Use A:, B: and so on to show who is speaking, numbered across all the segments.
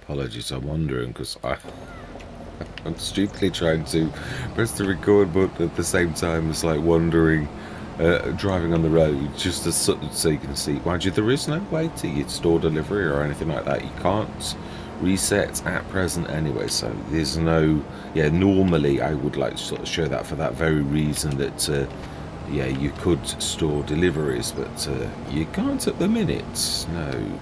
A: apologies. I'm wondering because I'm stupidly trying to press the record button at the same time as like wandering, driving on the road just as so you can see. Mind you, there is no way to store delivery or anything like that. You can't reset at present anyway, so there's no. Yeah, normally I would like to sort of show that for that very reason that. Yeah, you could store deliveries, but you can't at the minute. No.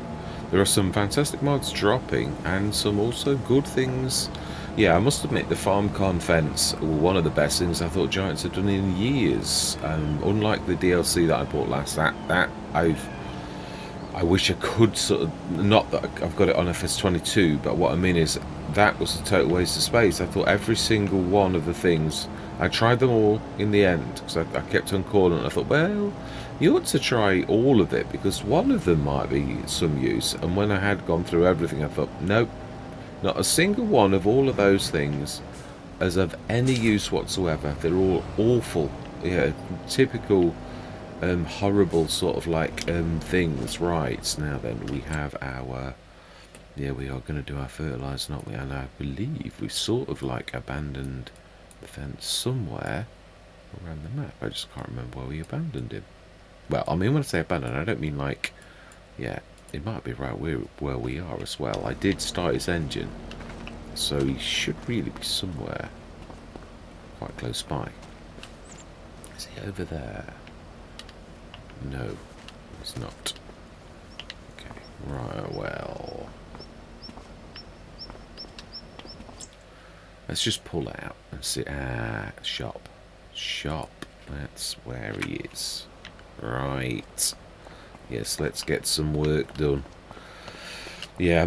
A: There are some fantastic mods dropping, and some also good things. Yeah, I must admit the FarmCon fence were one of the best things I thought Giants had done in years. Unlike the DLC that I bought last, that I wish I could sort of, not that I've got it on FS25, but what I mean is that was a total waste of space. I thought every single one of the things, I tried them all in the end, because I kept on calling, and I thought, well, you ought to try all of it, because one of them might be some use. And when I had gone through everything, I thought, nope, not a single one of all of those things is of any use whatsoever. They're all awful. Yeah, typical horrible sort of like things. Right, now then we have our, yeah, we are going to do our fertilizer, not we? And I believe we sort of like abandoned the fence somewhere around the map. I just can't remember where we abandoned him. Well, I mean, when I say abandoned, I don't mean like, yeah, it might be right where we are as well. I did start his engine, so he should really be somewhere quite close by. Is he over there? No, it's not. Okay, right, well. Let's just pull out and see. Ah, shop. Shop. That's where he is. Right. Yes, let's get some work done. Yeah,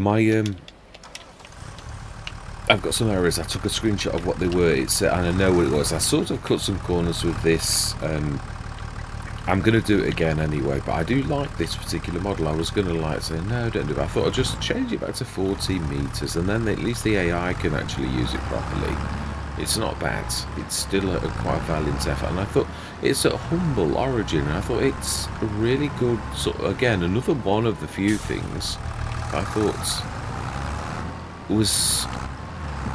A: I've got some errors. I took a screenshot of what they were. And I know what it was. I sort of cut some corners with this. I'm going to do it again anyway, but I do like this particular model. I was going to like say, no, don't do that. I thought I'd just change it back to 14 meters, and then at least the AI can actually use it properly. It's not bad. It's still a quite valiant effort, and I thought it's a humble origin, and I thought it's a really good, sort of, again, another one of the few things I thought was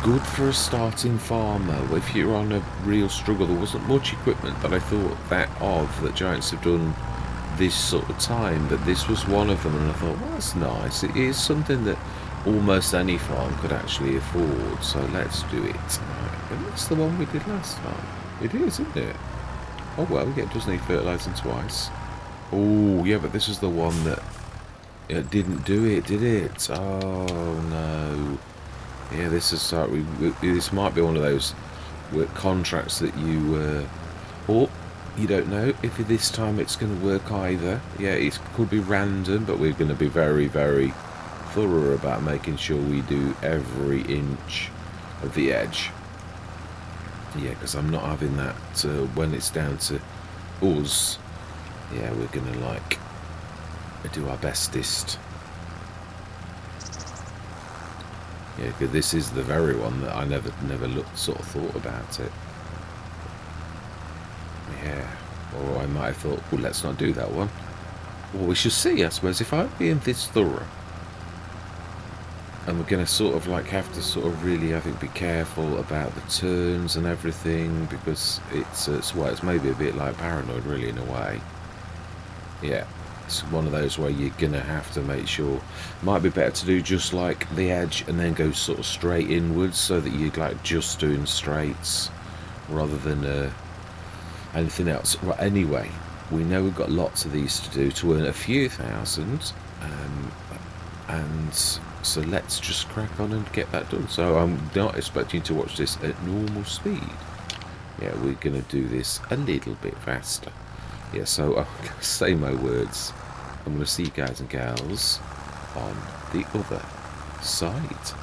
A: good for a starting farmer. If you're on a real struggle, there wasn't much equipment that I thought that Giants have done this sort of time, but this was one of them, and I thought, well, that's nice. It is something that almost any farm could actually afford, so let's do it. Right. And that's the one we did last time. It is, isn't it? Oh well, yeah, it does need fertilising twice. Oh yeah, but this is the one that it didn't do it, did it? Oh no. Yeah, this is this might be one of those contracts that you, or you don't know if this time it's going to work either. Yeah, it could be random, but we're going to be very, very thorough about making sure we do every inch of the edge. Yeah, because I'm not having that when it's down to us. Yeah, we're going to like do our bestest. Yeah, because this is the very one that I never sort of thought about it. Yeah, or I might have thought, well, let's not do that one. Well, we should see, I suppose, if I'm being this thorough. And we're going to sort of like have to sort of really, I think, be careful about the turns and everything, because it's maybe a bit like Paranoid, really, in a way. Yeah. It's one of those where you're gonna have to make sure. Might be better to do just like the edge and then go sort of straight inwards, so that you're like just doing straights rather than anything else. Right, anyway, we know we've got lots of these to do to earn a few thousand, and so let's just crack on and get that done. So I'm not expecting to watch this at normal speed. Yeah, we're gonna do this a little bit faster. Yeah, so I'm going to say my words. I'm going to see you guys and gals on the other side.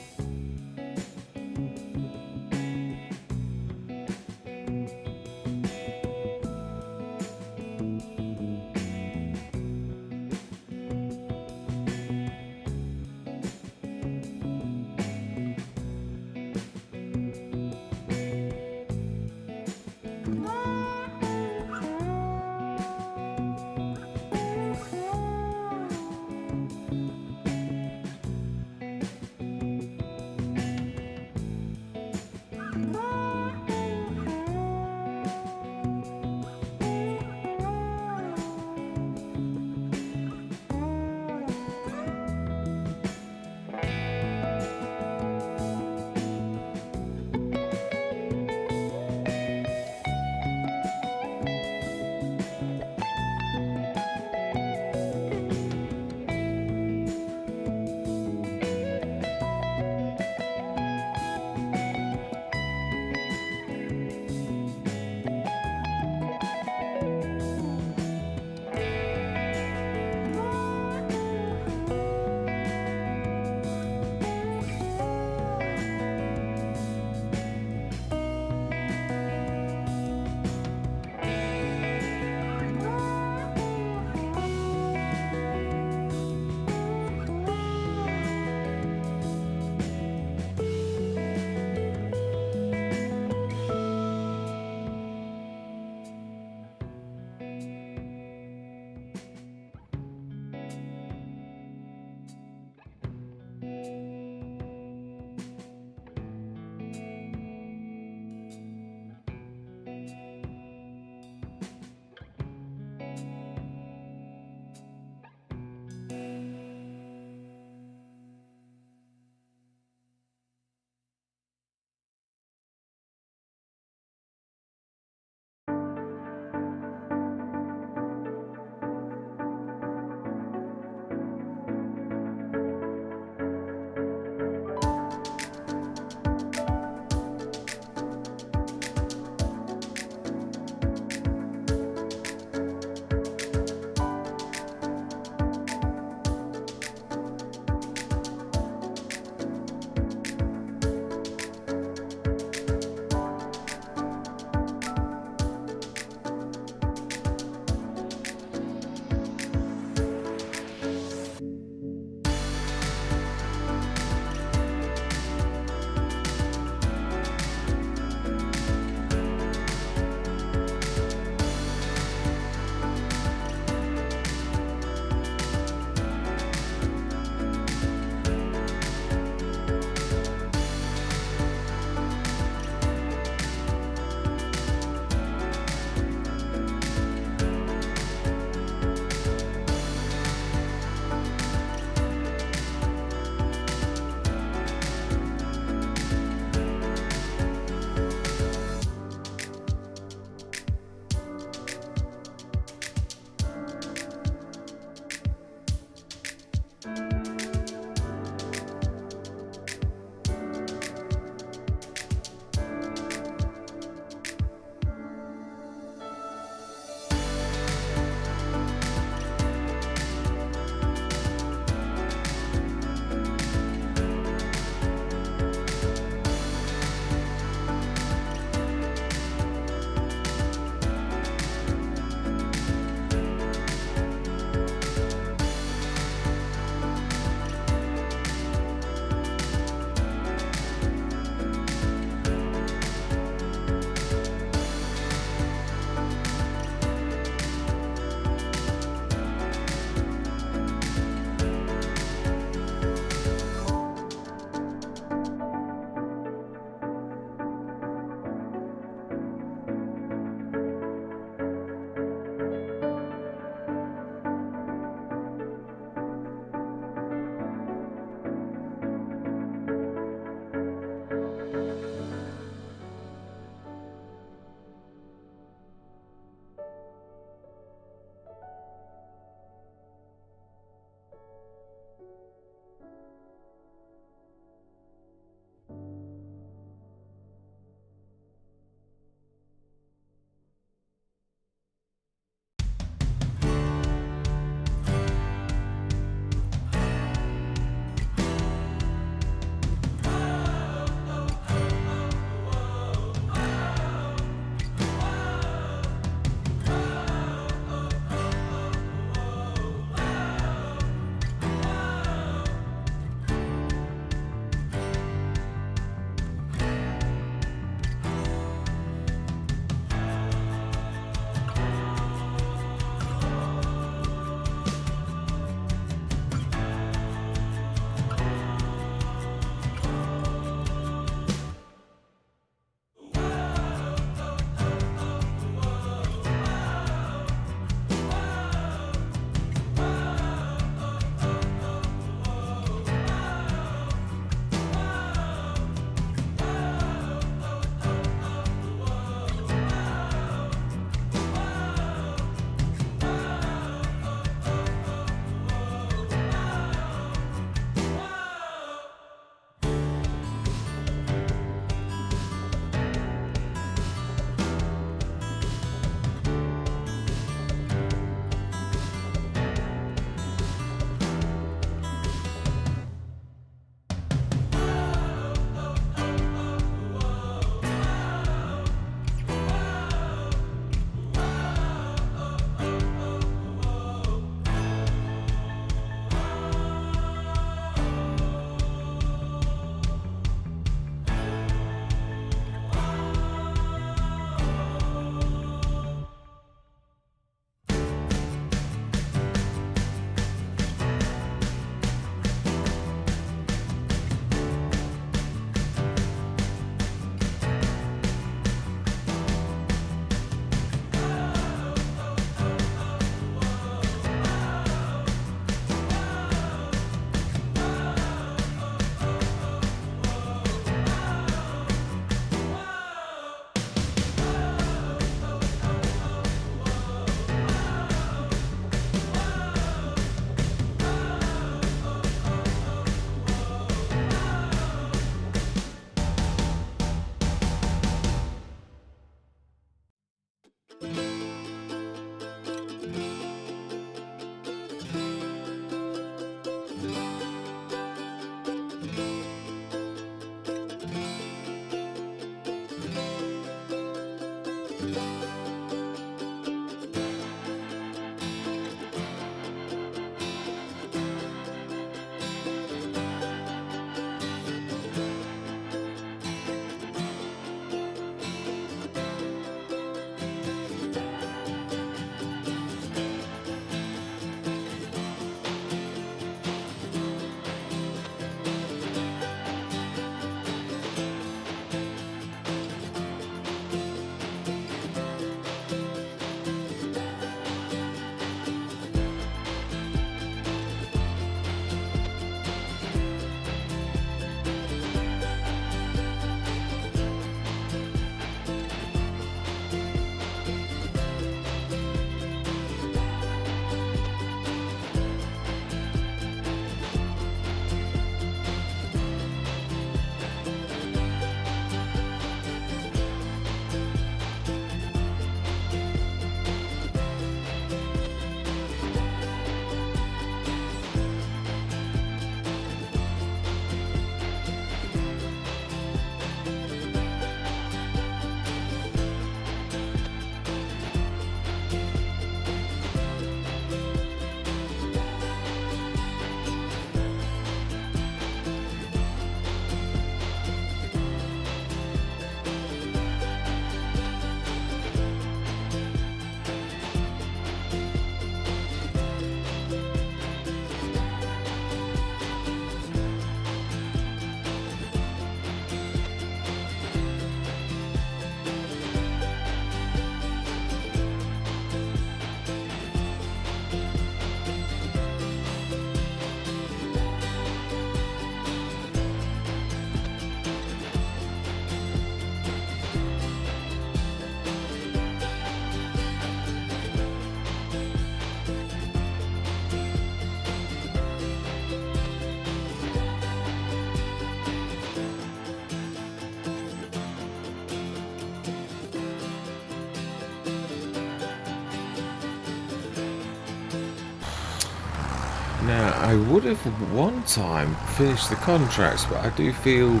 A: Now, I would have one time finished the contracts, but I do feel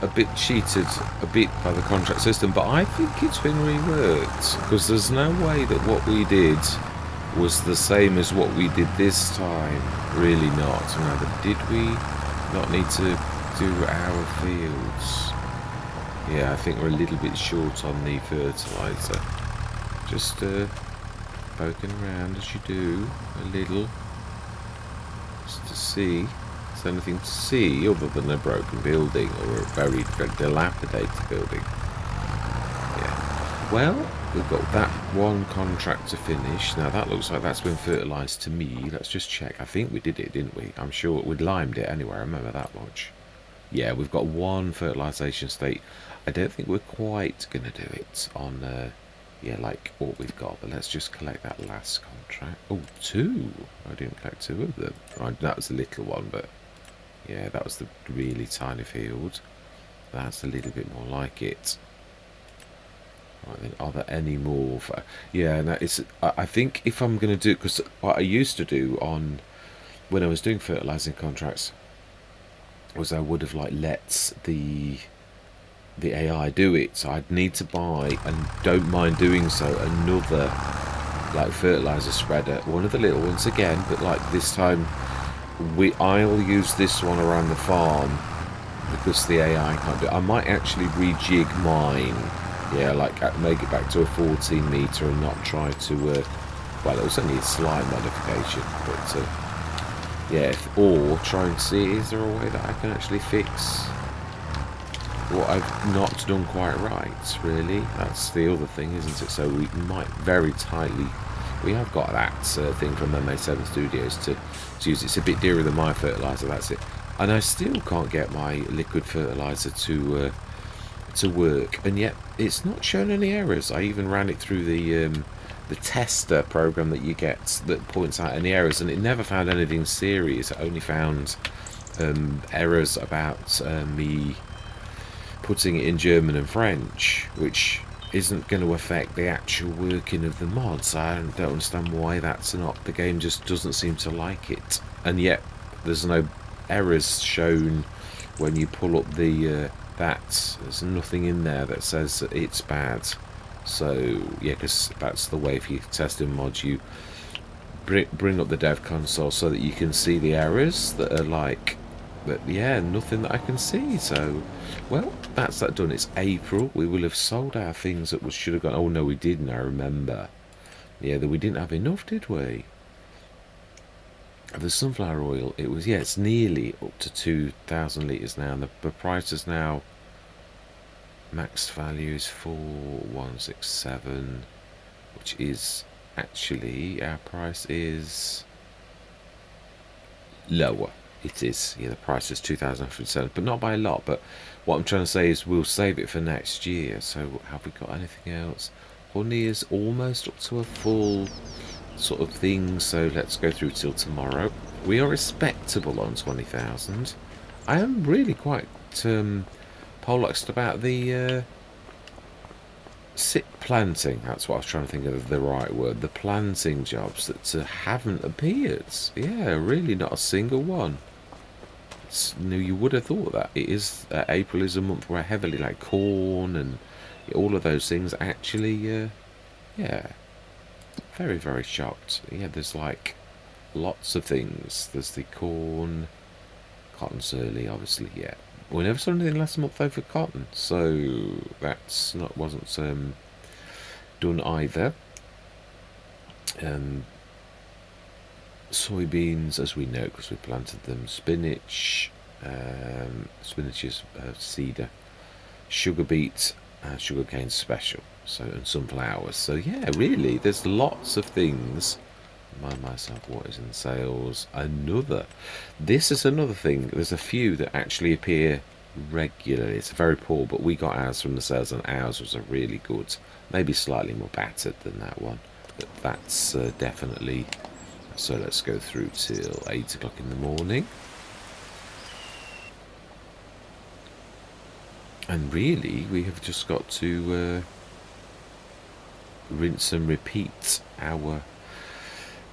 A: a bit cheated a bit by the contract system. But I think it's been reworked because there's no way that what we did was the same as what we did this time. Really not. Now, did we not need to do our fields? Yeah, I think we're a little bit short on the fertilizer. Just poking around as you do a little. To see is there anything to see other than a broken building or a very dilapidated building. Yeah, well, we've got that one contract to finish. Now that looks like that's been fertilized to me. Let's just check. I think we did it, didn't we? I'm sure we'd limed it anyway. I remember that much. Yeah, we've got one fertilization state. I don't think we're quite gonna do it on yeah, like what we've got, but let's just collect that last contract. Oh, two! I didn't collect two of them. Right, that was the little one, but yeah, that was the really tiny field. That's a little bit more like it. Right, then, are there any more? Yeah, no, it's. I think if I'm going to do, because what I used to do on when I was doing fertilizing contracts was I would have like let the AI do it, so I'd need to buy, and don't mind doing so, another like fertilizer spreader, one of the little ones again, but like this time I'll use this one around the farm because the AI can't do it. I might actually rejig mine, yeah, like make it back to a 14 meter and not try to well, it was only a slight modification, but yeah, or try and see, is there a way that I can actually fix what I've not done quite right, really? That's the other thing, isn't it? So we might very tightly... We have got that thing from MA7 Studios to use. It's a bit dearer than my fertilizer, that's it. And I still can't get my liquid fertilizer to work, and yet it's not showing any errors. I even ran it through the tester program that you get that points out any errors, and it never found anything serious. It only found errors about me putting it in German and French, which isn't going to affect the actual working of the mods. I don't understand why that's not. The game just doesn't seem to like it, and yet there's no errors shown when you pull up the that. There's nothing in there that says that it's bad. So yeah, because that's the way if you're testing mods, you bring up the dev console so that you can see the errors that are like. But yeah, nothing that I can see. So, well, that's that done. It's April. We will have sold our things that we should have gone. Oh no, we didn't. I remember. Yeah, that we didn't have enough, did we? The sunflower oil. It was, yeah, it's nearly up to 2,000 litres now, and the price is now max value is 4167, which is actually our price is lower. It is, yeah, the price is 2,007, but not by a lot. But what I'm trying to say is we'll save it for next year. So have we got anything else? Honey is almost up to a full sort of thing, so let's go through till tomorrow. We are respectable on 20,000. I am really quite poleaxed about the sit planting. That's what I was trying to think of the right word. The planting jobs that haven't appeared. Yeah, really not a single one. No, you would have thought that it is April is a month where heavily like corn and all of those things actually yeah, very very shocked. Yeah, there's like lots of things. There's the corn, cotton's early obviously. Yeah, we never saw anything last month though for cotton, so that's not wasn't done either. Soybeans, as we know, because we planted them. Spinach, spinach is cedar, sugar beet, sugarcane special. So and sunflowers. So yeah, really, there's lots of things. Remind myself what is in sales. This is another thing. There's a few that actually appear regularly. It's very poor, but we got ours from the sales, and ours was a really good. Maybe slightly more battered than that one, but that's definitely. So let's go through till 8 o'clock in the morning. And really, we have just got to rinse and repeat our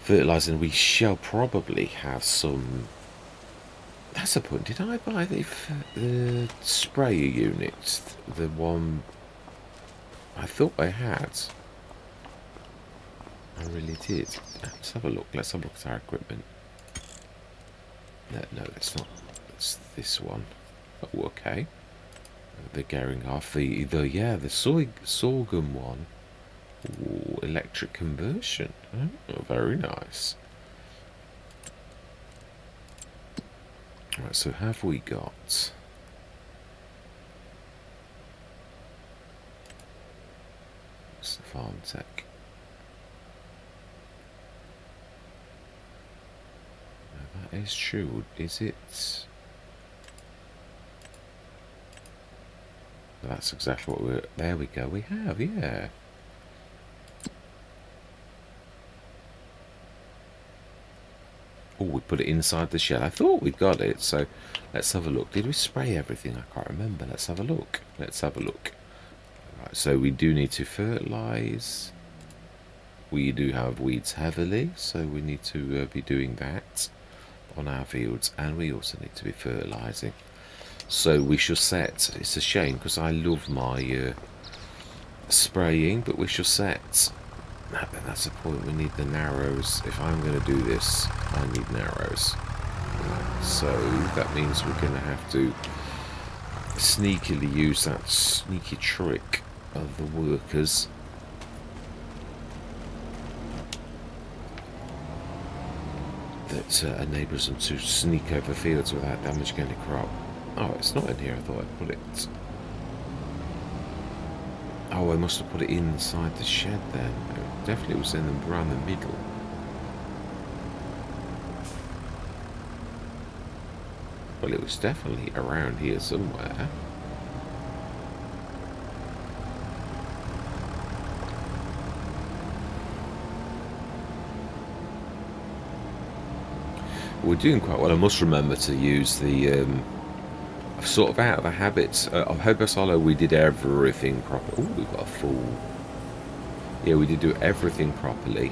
A: fertilising. We shall probably have some. That's a point. Did I buy the sprayer unit? The one I thought I had. I really did. Let's have a look. Let's have a look at our equipment. No, it's not. It's this one. Oh, okay. The gearing off. The sorghum one. Ooh, electric conversion. Oh, very nice. Right, so have we got... What's the farm tech? No, that is true. Is it... That's exactly what we're... There we go, we have, yeah. Oh, we put it inside the shed. I thought we'd got it, so let's have a look. Did we spray everything? I can't remember. Let's have a look. Let's have a look. Right, so we do need to fertilise. We do have weeds heavily, so we need to be doing that on our fields, and we also need to be fertilising. So we shall set... It's a shame, because I love my spraying, but we shall set... That's the point, we need the narrows. If I'm going to do this, I need narrows. So that means we're going to have to sneakily use that sneaky trick of the workers. That enables them to sneak over fields without damaging any crop. Oh, it's not in here, I thought I'd put it... Oh, I must have put it inside the shed then. It definitely was in around the middle. Well, it was definitely around here somewhere. We're doing quite well. I must remember to use the... sort of out of the habits of Hobos Hollow. We did everything properly. Oh, we've got a full... Yeah, we did do everything properly.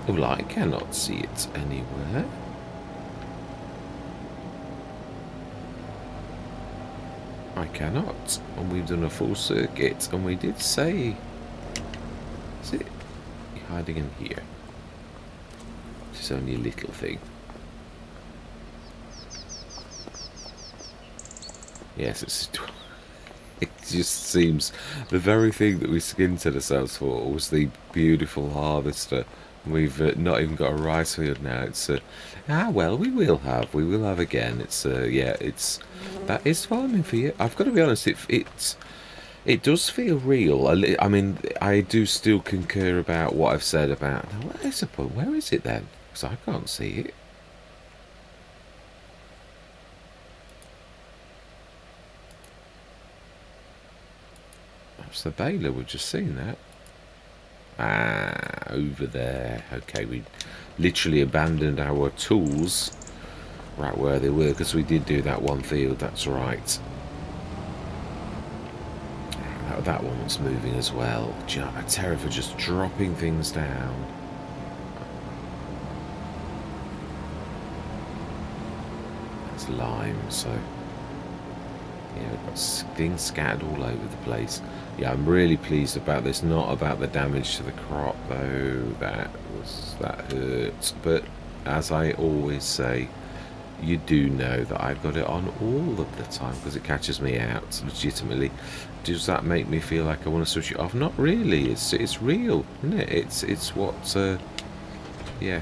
A: Well, I cannot see it anywhere. I cannot. And we've done a full circuit, and we did say... Is it hiding in here? It's only a little thing. Yes, it just seems the very thing that we skinned ourselves for was the beautiful harvester. We've not even got a rice field now. It's well, we will have again. It's yeah, it's that is farming for you. I've got to be honest, it does feel real. I mean, I do still concur about what I've said about. Now, where is it then? Because I can't see it. That's the baler, we've just seen that. Ah, over there. Okay, we literally abandoned our tools right where they were, because we did do that one field, that's right. That one's moving as well. I'm terrified for just dropping things down. That's lime, so... Yeah, we've got things scattered all over the place. Yeah, I'm really pleased about this. Not about the damage to the crop, though. That hurt. But as I always say, you do know that I've got it on all of the time because it catches me out legitimately. Does that make me feel like I want to switch it off? Not really. It's real, isn't it? It's what. Yeah.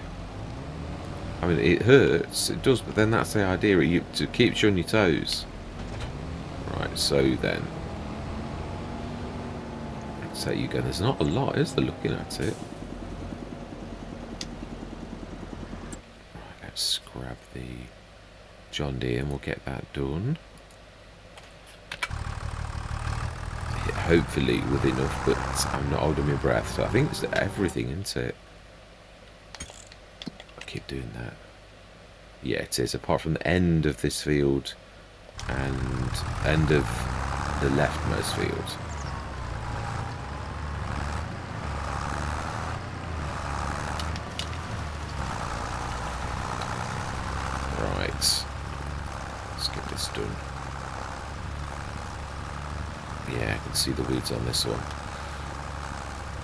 A: I mean, it hurts. It does, but then that's the idea. It keeps you on your toes. Right, so then, so you go, there's not a lot, is there, looking at it? Right, let's grab the John Deere and we'll get that done. Hopefully with enough, but I'm not holding my breath, so I think it's everything, isn't it? I keep doing that. Yeah, it is, apart from the end of this field and end of the leftmost field. done. Yeah, I can see the weeds on this one.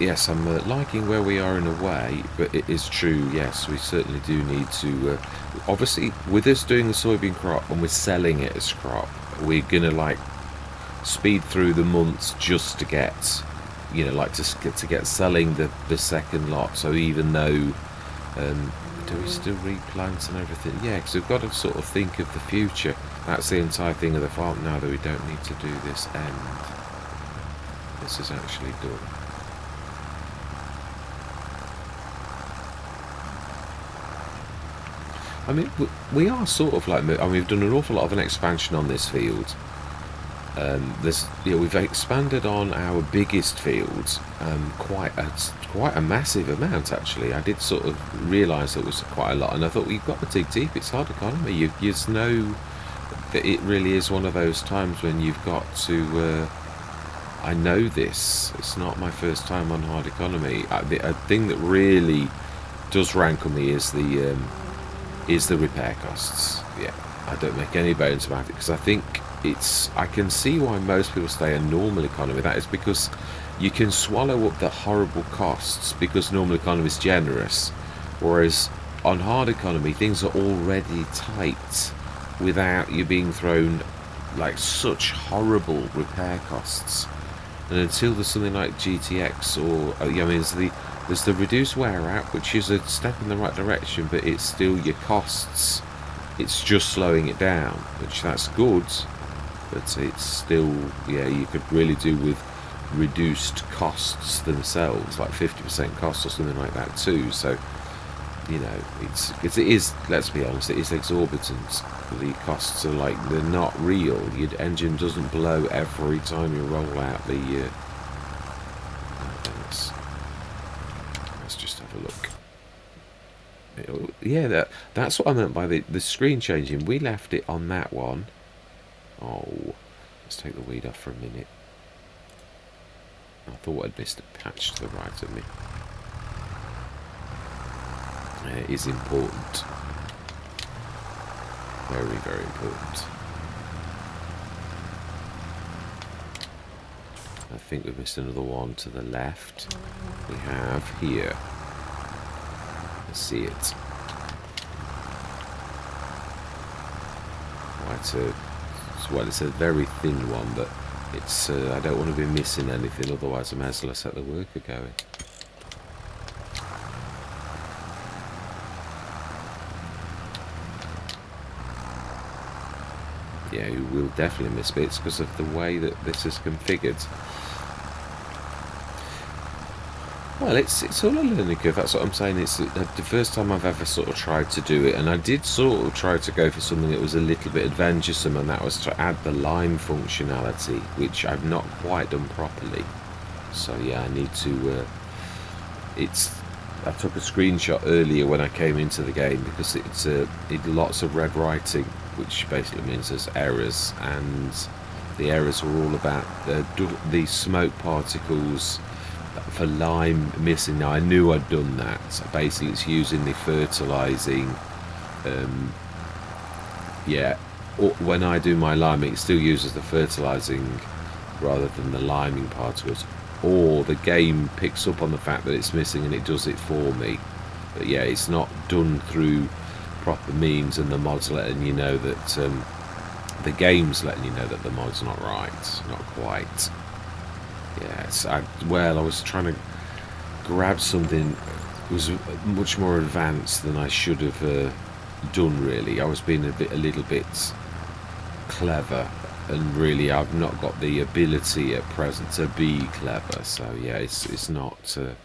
A: Yes, I'm liking where we are in a way, but it is true, yes, we certainly do need to... obviously, with us doing the soybean crop and we're selling it as crop, we're going to, like, speed through the months just to get, you know, like, to get selling the second lot. So even though... do we still replant and everything? Yeah, because we've got to sort of think of the future. That's the entire thing of the farm now, that we don't need to do this end. This is actually done. I mean, we are sort of like... I mean, we've done an awful lot of an expansion on this field. We've expanded on our biggest fields quite a massive amount, actually. I did sort of realise it was quite a lot, and I thought, you've got to dig deep. It's hard economy. You know that it really is one of those times when you've got to... I know this. It's not my first time on hard economy. A thing that really does rankle me is the repair costs. Yeah, I don't make any bones about it, because I think I can see why most people stay on normal economy. That is because you can swallow up the horrible costs, because normal economy is generous, whereas on hard economy things are already tight without you being thrown like such horrible repair costs. And until there's something like GTX or I mean, there's the reduced wear out, which is a step in the right direction, but it's still your costs. It's just slowing it down, which that's good, but it's still, yeah, you could really do with reduced costs themselves, like 50% costs or something like that too. So, you know, it is, let's be honest, it is exorbitant. The costs are like, they're not real. Your engine doesn't blow every time you roll out the let's just have a look. Yeah, that's what I meant by the screen changing. We left it on that one. Oh, let's take the weed off for a minute. I thought I'd missed a patch to the right of me. It is important. Very, very important. I think we've missed another one to the left. We have here. Let's see it. Well, it's a very thin one, but it's. I don't want to be missing anything, otherwise I may as well set the worker going. Yeah, you will definitely miss bits because of the way that this is configured. Well, it's all a learning curve, that's what I'm saying. It's the first time I've ever sort of tried to do it, and I did sort of try to go for something that was a little bit adventuresome, and that was to add the lime functionality, which I've not quite done properly. So yeah, I need to... I took a screenshot earlier when I came into the game because it's lots of red writing, which basically means there's errors, and the errors were all about the smoke particles for lime missing. Now I knew I'd done that. So basically it's using the fertilizing, when I do my liming it still uses the fertilizing rather than the liming particles, or the game picks up on the fact that it's missing and it does it for me. But yeah, it's not done through proper means, and the mod's letting you know that the game's letting you know that the mod's not right, not quite. Yes, I was trying to grab something that was much more advanced than I should have done, really. I was being a little bit clever, and really I've not got the ability at present to be clever, so yeah, it's not... so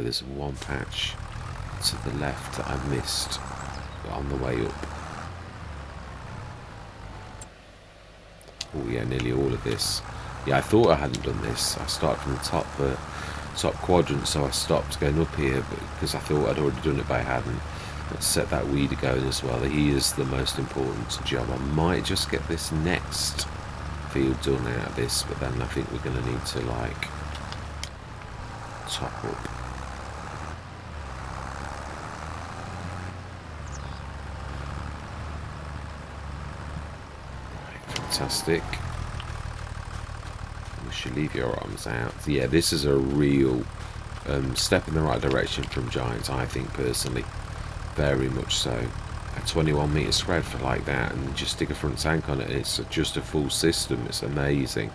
A: there's one patch to the left that I missed on the way up. Oh yeah, nearly all of this. Yeah, I thought I hadn't done this. I started from the top quadrant, so I stopped going up here because I thought I'd already done it, but I hadn't. Let's set that weeder going as well. He is the most important job. I might just get this next field done out of this, but then I think we're going to need to like top up. fantastic. You should leave your arms out. Yeah, this is a real step in the right direction from Giants, I think, personally. Very much so. A 21 metre spread for like that, and just stick a front tank on it, it's just a full system. It's amazing.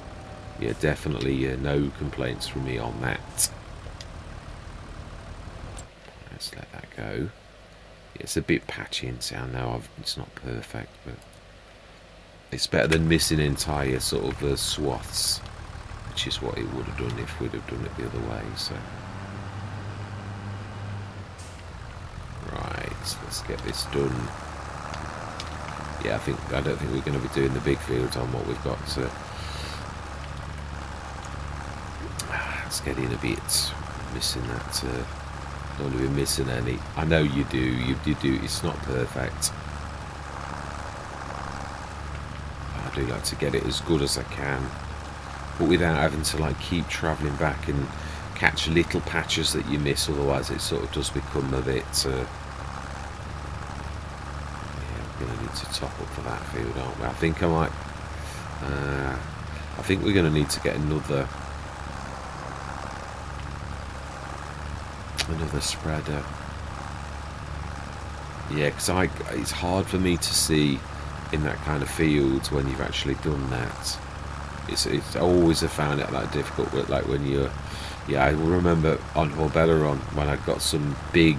A: Yeah, definitely no complaints from me on that. Let's let that go. It's a bit patchy and see, I know it's not perfect, but it's better than missing entire sort of swaths, which is what it would have done if we'd have done it the other way. So right, let's get this done. Yeah, I don't think we're going to be doing the big fields on what we've got. So it's getting a bit missing that. Don't want to be missing any. I know you do. You do. It's not perfect. I do like to get it as good as I can, but without having to like keep travelling back and catch little patches that you miss. Otherwise, it sort of does become a bit. We're going to need to top up for that field, aren't we? I think I might. I think we're going to need to get another spreader. Yeah, because it's hard for me to see in that kind of field when you've actually done that. It's always have found it that difficult. But like when you're, yeah, I remember on Horbella when I got some big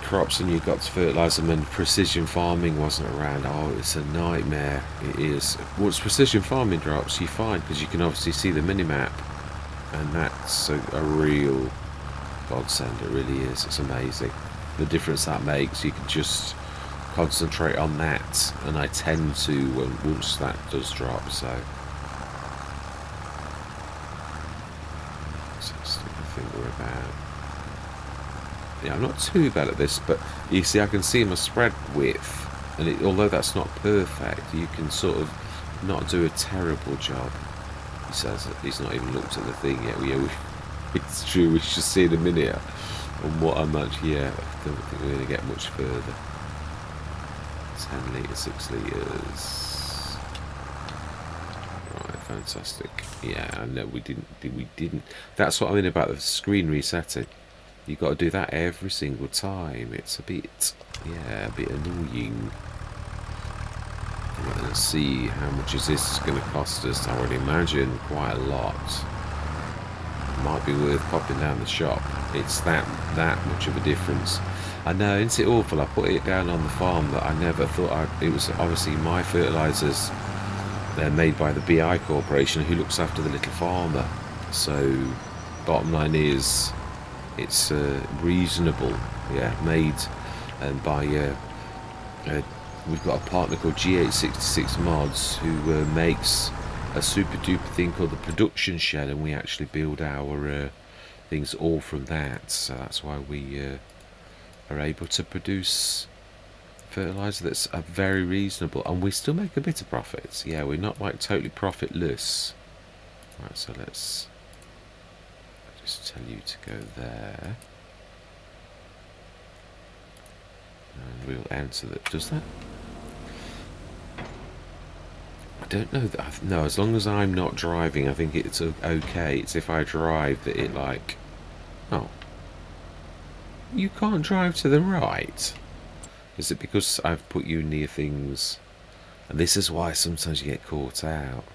A: crops and you got to fertilise them and precision farming wasn't around. Oh, it's a nightmare. It is. Once precision farming drops, you find, because you can obviously see the mini-map, and that's a real godsend. It really is. It's amazing the difference that makes. You can just concentrate on that, and I tend to once that does drop. So I think we're about. Yeah, I'm not too bad at this, but you see, I can see my spread width, and although that's not perfect, you can sort of not do a terrible job. He says that he's not even looked at the thing yet. It's true. We should see in a minute on what I'm actually. Yeah, I don't think we're going to get much further. 10 litres, 6 litres. Right, fantastic. Yeah, I know we didn't. That's what I mean about the screen resetting. You've got to do that every single time. It's a bit, yeah, a bit annoying. Right, let's see how much is this going to cost us. I would imagine quite a lot. Might be worth popping down the shop. It's that much of a difference. I know, isn't it awful? I put it down on the farm that I never thought it was obviously my fertilisers. They're made by the BI Corporation, who looks after the little farmer. So, bottom line is, it's reasonable. Yeah, made by. We've got a partner called G866 Mods who makes a super duper thing called the production shed, and we actually build our things all from that. So that's why we are able to produce fertilizer that's very reasonable, and we still make a bit of profits. Yeah, we're not like totally profitless. Right, so let's just tell you to go there, and we'll answer that. Does that? I don't know that. No, as long as I'm not driving, I think it's okay. It's if I drive that it like. Oh, you can't drive to the right. Is it because I've put you near things? And this is why sometimes you get caught out.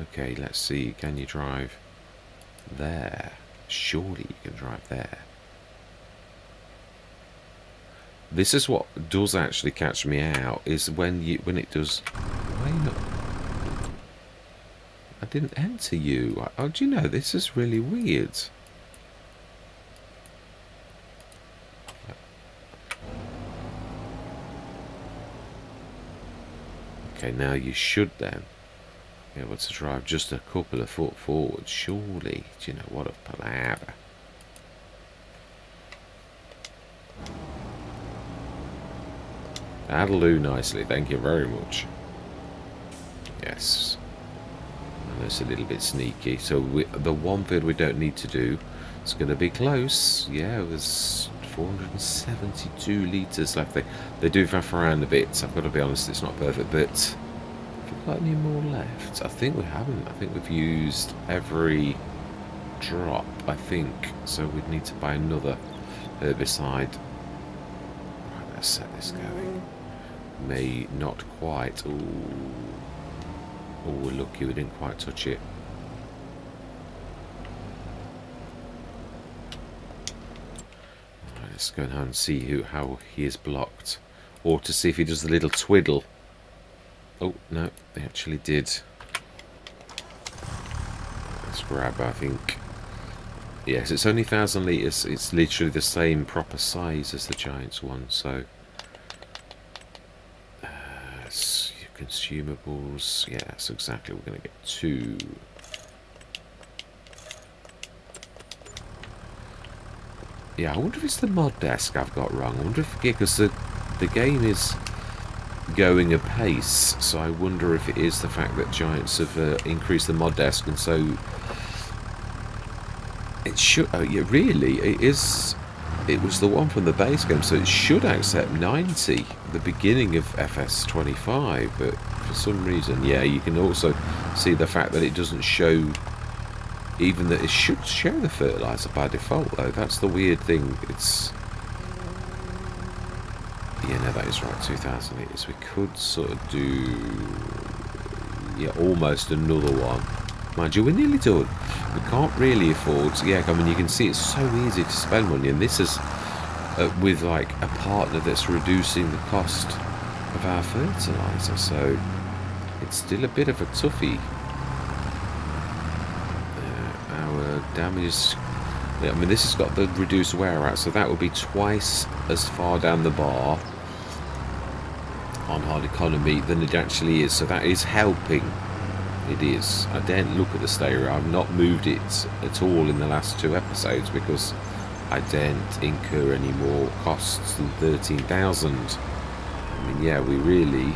A: Okay, let's see. Can you drive there? Surely you can drive there. This is what does actually catch me out, is when it does. Why not? I didn't enter you. Oh, do you know, this is really weird. Okay, now you should then be able to drive just a couple of foot forward, surely. Do you know, what a palaver. That'll do nicely, thank you very much. Yes. And it's a little bit sneaky. So the one field we don't need to do, it's going to be close. Yeah, there's 472 litres left. They do faff around a bit, so I've got to be honest, it's not perfect, but have we got any more left? I think we haven't. I think we've used every drop, I think, so we'd need to buy another herbicide. Right, let's set this going. May not quite. Oh, we're lucky we didn't quite touch it. Right, let's go now and see how he is blocked, or to see if he does the little twiddle. Oh no, they actually did. Let's grab, I think. Yes, it's only 1,000 litres. It's literally the same proper size as the Giants one, so consumables, yeah, that's exactly, we're going to get 2. Yeah, I wonder if it's the mod desk I've got wrong. I wonder if, yeah, because the game is going apace, so I wonder if it is the fact that Giants have increased the mod desk, and so it should, oh yeah, really, it is. It was the one from the base game, so it should accept 90, the beginning of FS25, but for some reason, yeah, you can also see the fact that it doesn't show, even that it should show the fertilizer by default, though. That's the weird thing. It's, yeah, no, that is right, 2,000 litres. We could sort of do, yeah, almost another one. Mind you, we're nearly done. We can't really afford to, yeah, I mean, you can see it's so easy to spend money, and this is with, like, a partner that's reducing the cost of our fertiliser, so it's still a bit of a toughie. Our damage, yeah, I mean, this has got the reduced wear out, so that would be twice as far down the bar on hard economy than it actually is, so that is helping. It is. I daren't look at the stereo. I've not moved it at all in the last 2 episodes because I daren't incur any more costs than 13,000. I mean, yeah, we really.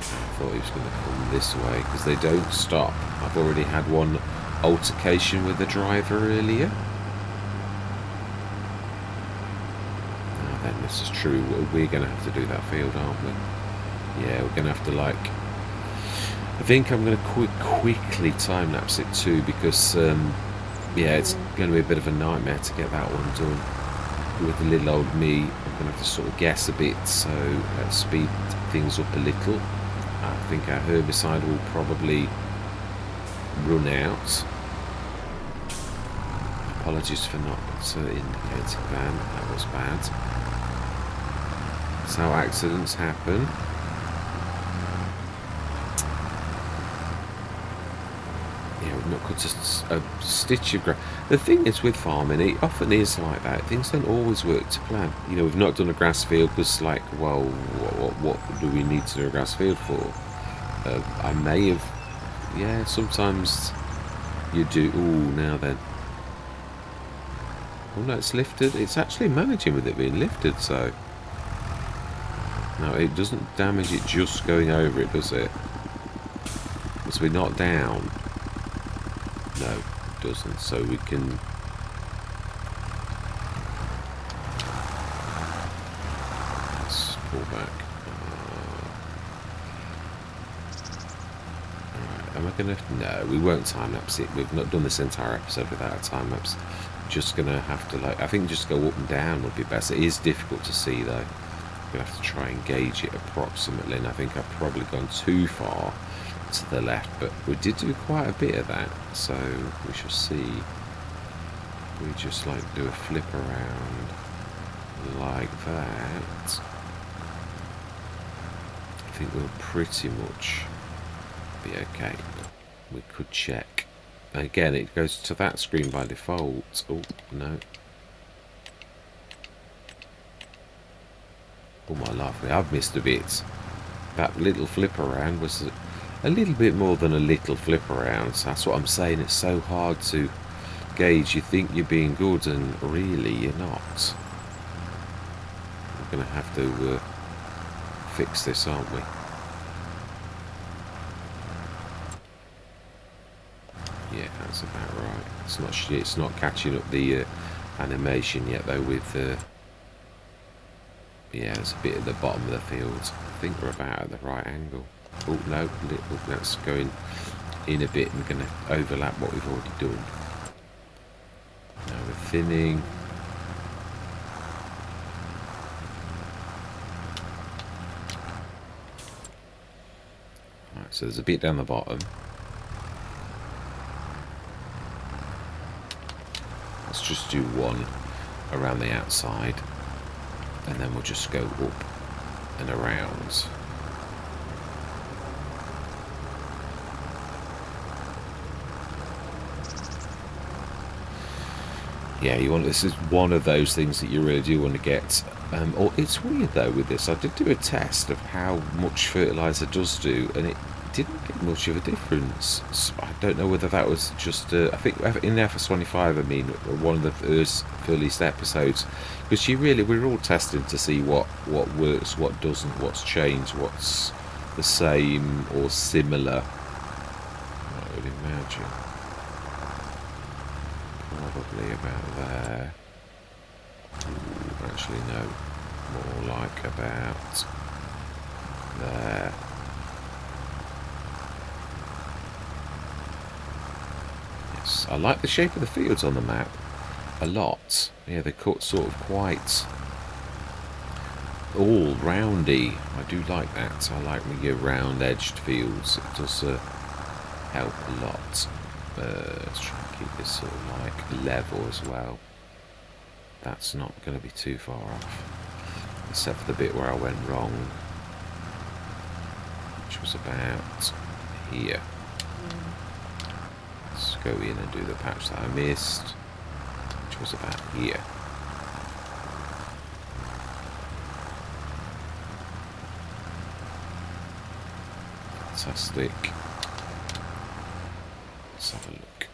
A: I thought he was going to come this way because they don't stop. I've already had one altercation with the driver earlier. Now then, this is true. We're going to have to do that field, aren't we? Yeah, we're going to have to, like, I think I'm going to quickly time-lapse it too, because, yeah, it's going to be a bit of a nightmare to get that one done. With the little old me, I'm going to have to sort of guess a bit, so let's speed things up a little. I think our herbicide will probably run out. Apologies for not indicating that was bad. That's how accidents happen. Not cut a stitch of grass. The thing is with farming, it often is like that. Things don't always work to plan. You know, we've not done a grass field because, like, well, what do we need to do a grass field for? I may have, yeah, sometimes you do. Ooh, now then. Oh no, it's lifted. It's actually managing with it being lifted, so. No, it doesn't damage it just going over it, does it? Because we're not down. No, it doesn't. So we can. Let's pull back. Alright, am I going to. No, we won't time lapse it. We've not done this entire episode without a time lapse. Just going to have to, like. I think just go up and down would be best. It is difficult to see, though. We're going to have to try and gauge it approximately. And I think I've probably gone too far to the left, but we did do quite a bit of that, so we shall see. We just like do a flip around like that. I think we'll pretty much be okay. We could check again. It goes to that screen by default. Oh no, oh my life, we have missed a bit. That little flip around was a little bit more than a little flip around. So that's what I'm saying. It's so hard to gauge. You think you're being good and really you're not. We're going to have to fix this, aren't we? Yeah, that's about right. It's not catching up the animation yet though with yeah, there's a bit at the bottom of the field. I think we're about at the right angle. Oh no, let's go in a bit and we're going to overlap what we've already done. Now we're thinning. Right, so there's a bit down the bottom. Let's just do one around the outside and then we'll just go up and around. Yeah, this is one of those things that you really do want to get. Or it's weird though with this. I did do a test of how much fertilizer does do, and it didn't get much of a difference. So I don't know whether that was just. I think in the FS25, I mean, one of the earliest episodes, because we're all testing to see what works, what doesn't, what's changed, what's the same or similar. I would imagine. Probably about there. Ooh, actually no, more like about there. Yes, I like the shape of the fields on the map a lot. Yeah, they're cut sort of quite all roundy. I do like that. I like when you get round-edged fields. It does help a lot. Let's try and keep this sort of like level as well. That's not going to be too far off, except for the bit where I went wrong, which was about here. Let's go in and do the patch that I missed, which was about here. Fantastic. Let's have a look.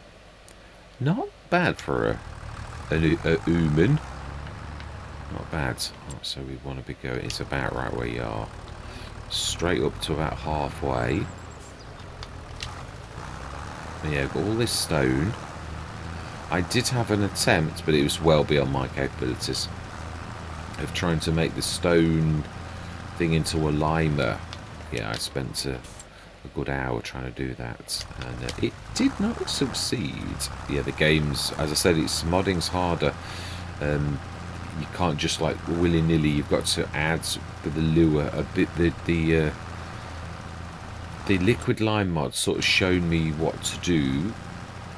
A: Not bad for a human. Not bad. Right, so we want to be going. It's about right where you are. Straight up to about halfway. Yeah, got all this stone. I did have an attempt, but it was well beyond my capabilities, of trying to make the stone thing into a limer. Yeah, I spent a good hour trying to do that, and it did not succeed. Yeah, the game's, as I said, modding's harder. You can't just like willy-nilly. You've got to add with the lure a bit. The liquid lime mod sort of showed me what to do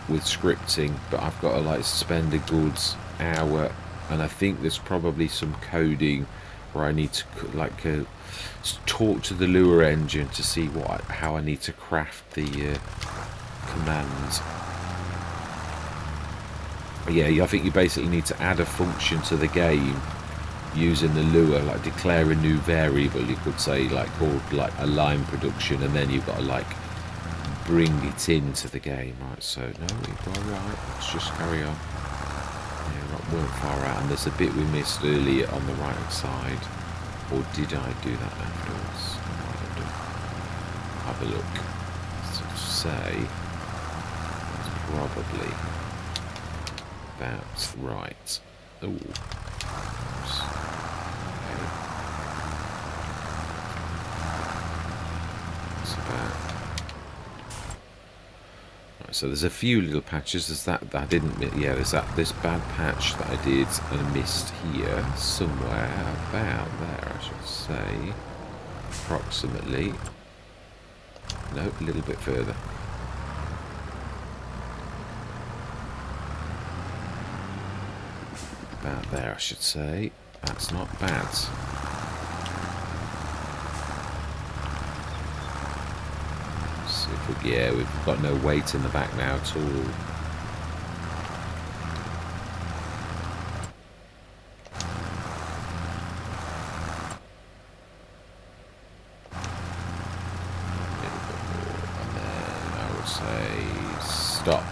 A: with scripting, but I've got to like spend a good hour, and I think there's probably some coding where I need to like talk to the lure engine to see how I need to craft the commands. Yeah, I think you basically need to add a function to the game using the lure, like declare a new variable, you could say, like called like a line production, and then you've got to like bring it into the game. Right, so no, we're all right. Let's just carry on. Yeah, weren't far out, and there's a bit we missed earlier on the right hand side. Or did I do that afterwards? Have a look. So say it's probably about right. Oh, okay. It's about right. So there's a few little patches. There's that I didn't. Yeah, there's this bad patch that I did and missed here somewhere about there, I should say, approximately. No, a little bit further. About there, I should say. That's not bad. See if we, yeah, we've got no weight in the back now at all. Stop.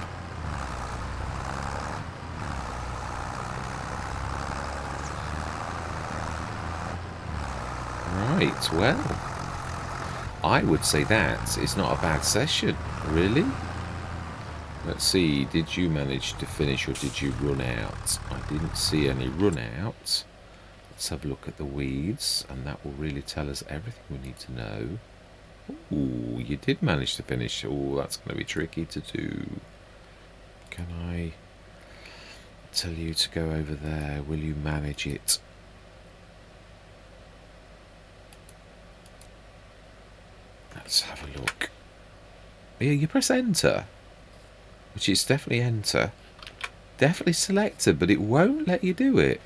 A: Right, well, I would say that it's not a bad session, really. Let's see, did you manage to finish or did you run out? I didn't see any run out. Let's have a look at the weeds, and that will really tell us everything we need to know. Ooh, you did manage to finish. Oh, that's going to be tricky to do. Can I tell you to go over there? Will you manage it? Let's have a look. Yeah, you press enter, which is definitely enter. Definitely selected, but it won't let you do it.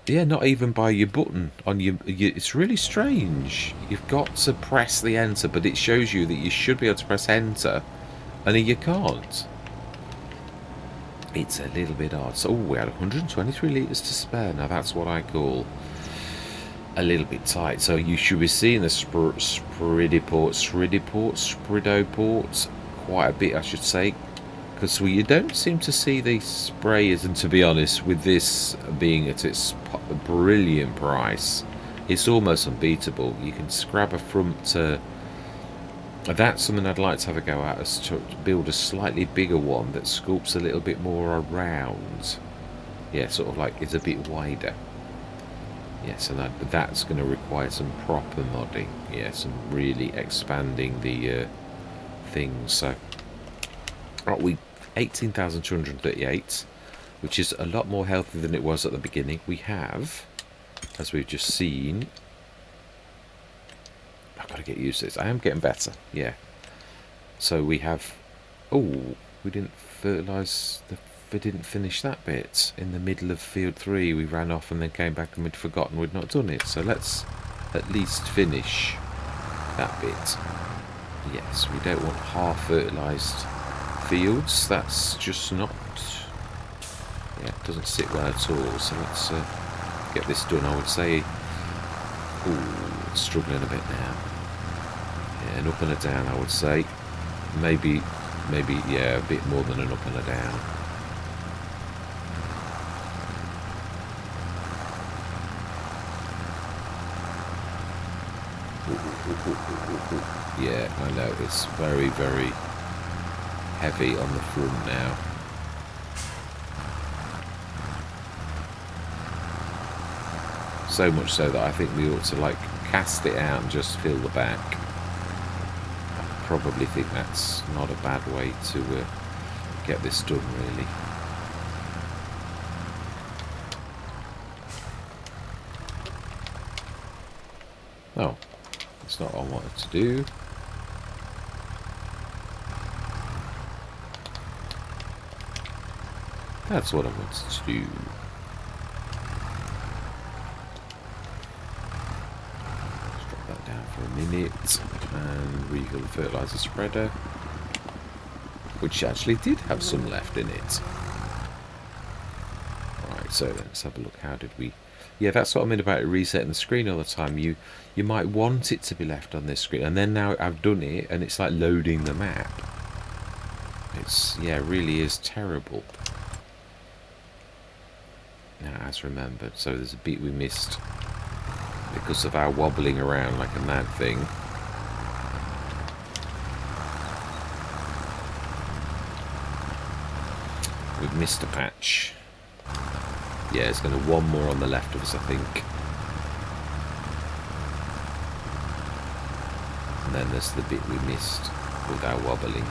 A: Yeah, not even by your button on your. It's really strange. You've got to press the enter, but it shows you that you should be able to press enter, and you can't. It's a little bit odd. So, we had 123 litres to spare. Now that's what I call a little bit tight. So you should be seeing the Spridoport quite a bit, I should say. Because you don't seem to see these sprayers, and to be honest, with this being at its brilliant price, it's almost unbeatable. You can scrap a front. That's something I'd like to have a go at, is to build a slightly bigger one that scoops a little bit more around. Yeah, sort of like it's a bit wider. Yes, and that's going to require some proper modding. Yeah, some really expanding the things. So, right, we 18,238, which is a lot more healthy than it was at the beginning. We have, as we've just seen, I've got to get used to this. I am getting better, yeah. So we have, oh, we didn't fertilise, we didn't finish that bit. In the middle of field 3, we ran off and then came back and we'd forgotten we'd not done it. So let's at least finish that bit. Yes, we don't want half fertilised fields. That's just not, yeah, it doesn't sit well at all. So let's get this done. I would say, ooh, struggling a bit now. Yeah, an up and a down, I would say. Maybe, yeah, a bit more than an up and a down. Yeah, I know, it's very, very heavy on the front now. So much so that I think we ought to, like, cast it out and just fill the back. I probably think that's not a bad way to get this done, really. Oh, that's not what I wanted to do. That's what I wanted to do. Let's drop that down for a minute and refill the fertilizer spreader, which actually did have some left in it. Right, so let's have a look. How did we... Yeah, that's what I mean about it resetting the screen all the time. You might want it to be left on this screen, and then now I've done it, and it's like loading the map. It's, yeah, it really is terrible. Now, as remembered, so there's a bit we missed because of our wobbling around like a mad thing. We've missed a patch. Yeah, there's going to be one more on the left of us, I think. And then there's the bit we missed with our wobbling.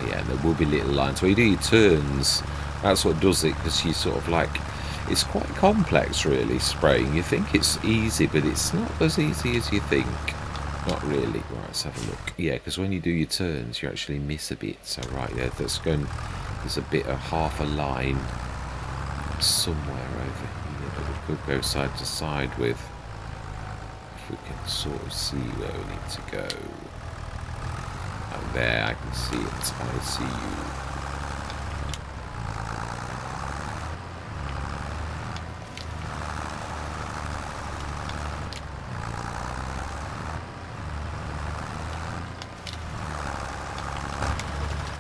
A: Yeah, there will be little lines where you do your turns. That's what does it, because you sort of like, it's quite complex really, spraying. You think it's easy, but it's not as easy as you think. Not really. Right, let's have a look. Yeah, because when you do your turns, you actually miss a bit. So right, yeah, that's going. There's a bit of half a line somewhere over here that we could go side to side with, if we can sort of see where we need to go. Oh, there, I can see it. I see you.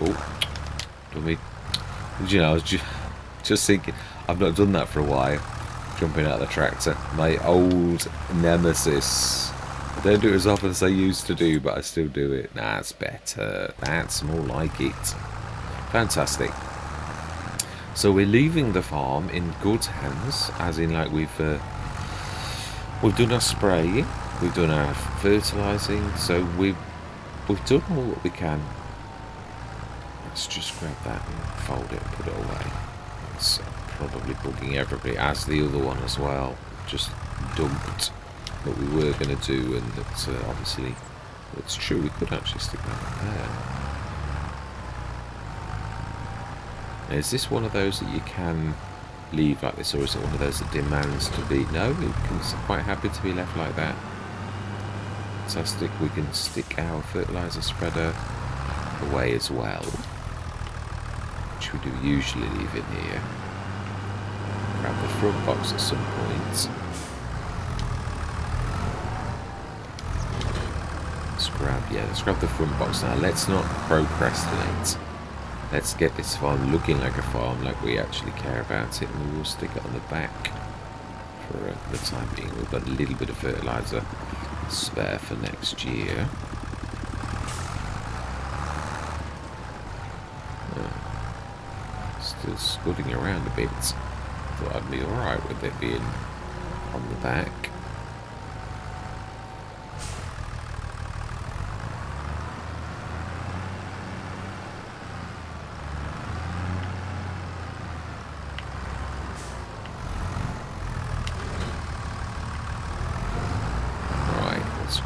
A: Oh, don't we? You know, I was just thinking, I've not done that for a while. Jumping out of the tractor, my old nemesis. I don't do it as often as I used to do, but I still do it. That's better. That's more like it. Fantastic. So we're leaving the farm in good hands, as in like we've done our spraying, we've done our fertilising, so we've done all that we can. Let's just grab that and fold it and put it away. It's probably bugging everybody, as the other one as well. Just dumped what we were going to do, and that's obviously, it's true, we could actually stick that there. Now, is this one of those that you can leave like this, or is it one of those that demands to be? No, it's quite happy to be left like that. Fantastic. We can stick our fertiliser spreader away as well, which we do usually leave in here. Grab the front box at some point. Let's grab the front box now. Let's not procrastinate. Let's get this farm looking like a farm, like we actually care about it, and we will stick it on the back for the time being. We've got a little bit of fertiliser spare for next year. Still scudding around a bit. Thought I'd be alright with it being on the back.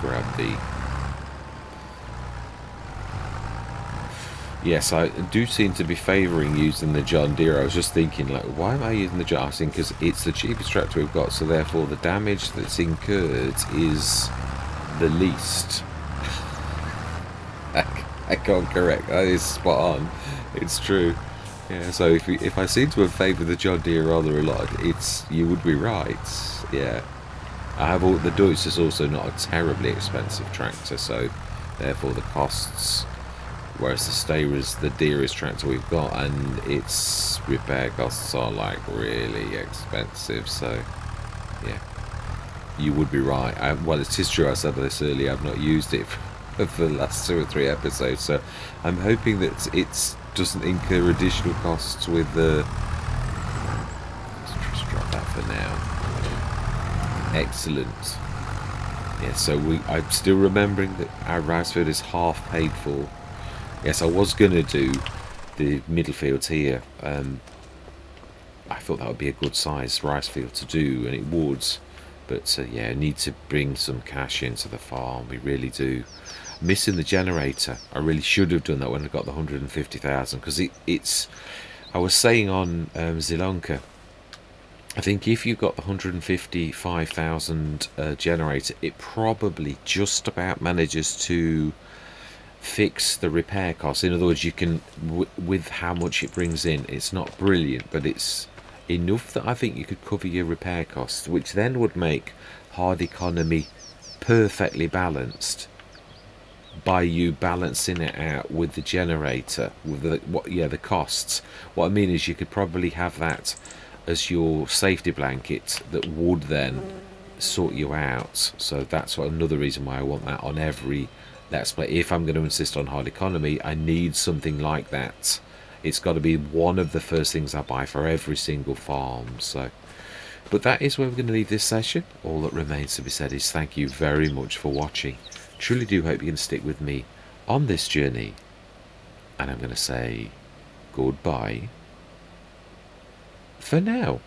A: Grab the... Yes, I do seem to be favouring using the John Deere. I was just thinking, like, why am I using the John? I think because it's the cheapest tractor we've got, so therefore the damage that's incurred is the least. I can't correct. That is spot on. It's true. Yeah, so if I seem to have favoured the John Deere rather a lot, you would be right. Yeah. The Deutz is also not a terribly expensive tractor, so therefore the costs, whereas the dearest tractor we've got, and its repair costs are like really expensive, so yeah, you would be right. Well, it is true, I said this earlier, I've not used it for the last 2 or 3 episodes, so I'm hoping that it doesn't incur additional costs with the... Let's just drop that for now. Excellent. Yeah, so I'm still remembering that our rice field is half paid for. Yes, I was going to do the middle fields here. I thought that would be a good size rice field to do, and it would. But yeah, I need to bring some cash into the farm. We really do. Missing the generator. I really should have done that when I got the 150,000, because it's... I was saying on Zilonka, I think if you've got the 155,000 generator, it probably just about manages to fix the repair costs. In other words, you can, with how much it brings in, it's not brilliant, but it's enough that I think you could cover your repair costs, which then would make hard economy perfectly balanced by you balancing it out with the generator, with the costs. What I mean is you could probably have that as your safety blanket that would then sort you out. So that's another reason why I want that on every Let's Play. If I'm going to insist on hard economy, I need something like that. It's got to be one of the first things I buy for every single farm. So, but that is where we're going to leave this session. All that remains to be said is thank you very much for watching. Truly do hope you can stick with me on this journey. And I'm going to say goodbye for now.